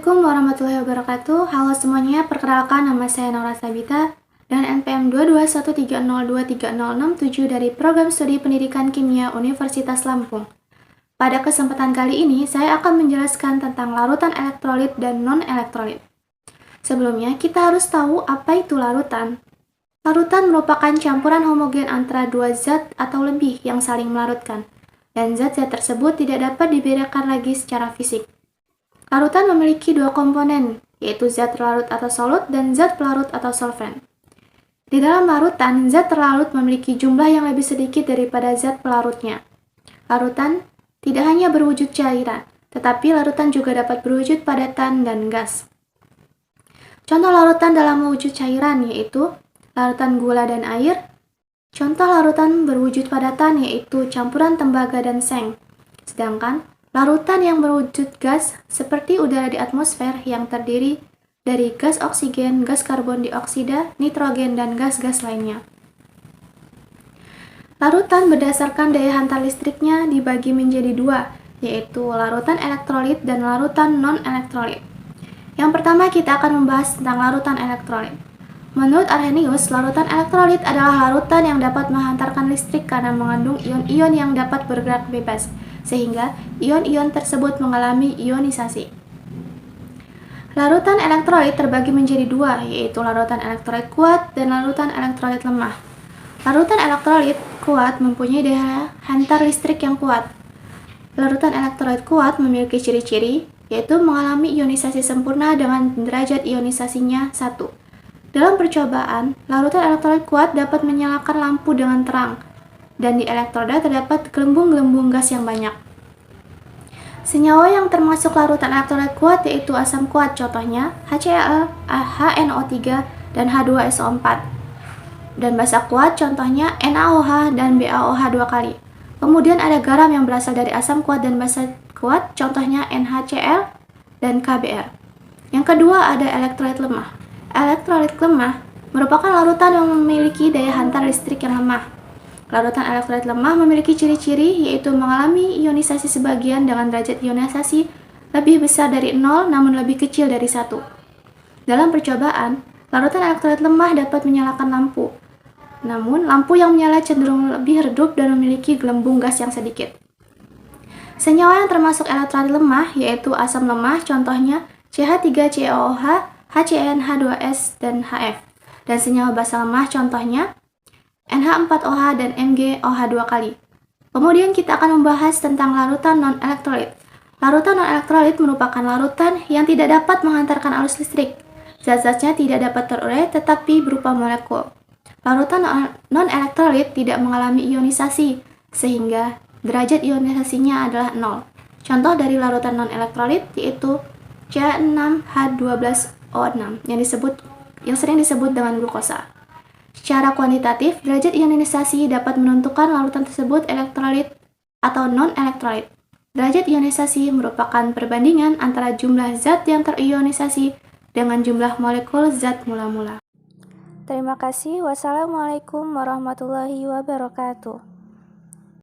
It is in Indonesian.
Assalamualaikum warahmatullahi wabarakatuh. Halo semuanya, perkenalkan nama saya Naura Sabita dan NPM 22130230667 dari Program Studi Pendidikan Kimia Universitas Lampung. Pada kesempatan kali ini, saya akan menjelaskan tentang larutan elektrolit dan non-elektrolit. Sebelumnya, kita harus tahu apa itu larutan. Larutan merupakan campuran homogen antara dua zat atau lebih yang saling melarutkan, dan zat-zat tersebut tidak dapat dibedakan lagi secara fisik. Larutan memiliki dua komponen, yaitu zat terlarut atau solut dan zat pelarut atau solvent. Di dalam larutan, zat terlarut memiliki jumlah yang lebih sedikit daripada zat pelarutnya. Larutan tidak hanya berwujud cairan, tetapi larutan juga dapat berwujud padatan dan gas. Contoh larutan dalam wujud cairan yaitu larutan gula dan air. Contoh larutan berwujud padatan yaitu campuran tembaga dan seng. Sedangkan larutan yang berwujud gas seperti udara di atmosfer yang terdiri dari gas oksigen, gas karbon dioksida, nitrogen, dan gas-gas lainnya. Larutan berdasarkan daya hantar listriknya dibagi menjadi dua, yaitu larutan elektrolit dan larutan non-elektrolit. Yang pertama kita akan membahas tentang larutan elektrolit. Menurut Arrhenius, larutan elektrolit adalah larutan yang dapat menghantarkan listrik karena mengandung ion-ion yang dapat bergerak bebas, sehingga ion-ion tersebut mengalami ionisasi. Larutan elektrolit terbagi menjadi dua, yaitu larutan elektrolit kuat dan larutan elektrolit lemah. Larutan elektrolit kuat mempunyai daya hantar listrik yang kuat. Larutan elektrolit kuat memiliki ciri-ciri, yaitu mengalami ionisasi sempurna dengan derajat ionisasinya 1. Dalam percobaan, larutan elektrolit kuat dapat menyalakan lampu dengan terang, dan di elektroda terdapat gelembung-gelembung gas yang banyak. Senyawa yang termasuk larutan elektrolit kuat yaitu asam kuat, contohnya HCl, HNO3, dan H2SO4. Dan basa kuat, contohnya NaOH dan BaOH 2 kali. Kemudian ada garam yang berasal dari asam kuat dan basa kuat, contohnya NaCl dan KBr. Yang kedua ada elektrolit lemah. Elektrolit lemah merupakan larutan yang memiliki daya hantar listrik yang lemah. Larutan elektrolit lemah memiliki ciri-ciri yaitu mengalami ionisasi sebagian dengan derajat ionisasi lebih besar dari 0 namun lebih kecil dari 1. Dalam percobaan, larutan elektrolit lemah dapat menyalakan lampu. Namun, lampu yang menyala cenderung lebih redup dan memiliki gelembung gas yang sedikit. Senyawa yang termasuk elektrolit lemah yaitu asam lemah, contohnya CH3COOH, HCN, H2S, dan HF. Dan senyawa basa lemah contohnya NH4OH dan MgOH 2 kali. Kemudian kita akan membahas tentang larutan non-elektrolit. Larutan non-elektrolit merupakan larutan yang tidak dapat menghantarkan arus listrik. Zat-zatnya tidak dapat terurai tetapi berupa molekul. Larutan non-elektrolit tidak mengalami ionisasi, sehingga derajat ionisasinya adalah 0. Contoh dari larutan non-elektrolit yaitu C6H12O6 yang sering disebut dengan glukosa. Secara kuantitatif, derajat ionisasi dapat menentukan larutan tersebut elektrolit atau non-elektrolit. Derajat ionisasi merupakan perbandingan antara jumlah zat yang terionisasi dengan jumlah molekul zat mula-mula. Terima kasih. Wassalamualaikum warahmatullahi wabarakatuh.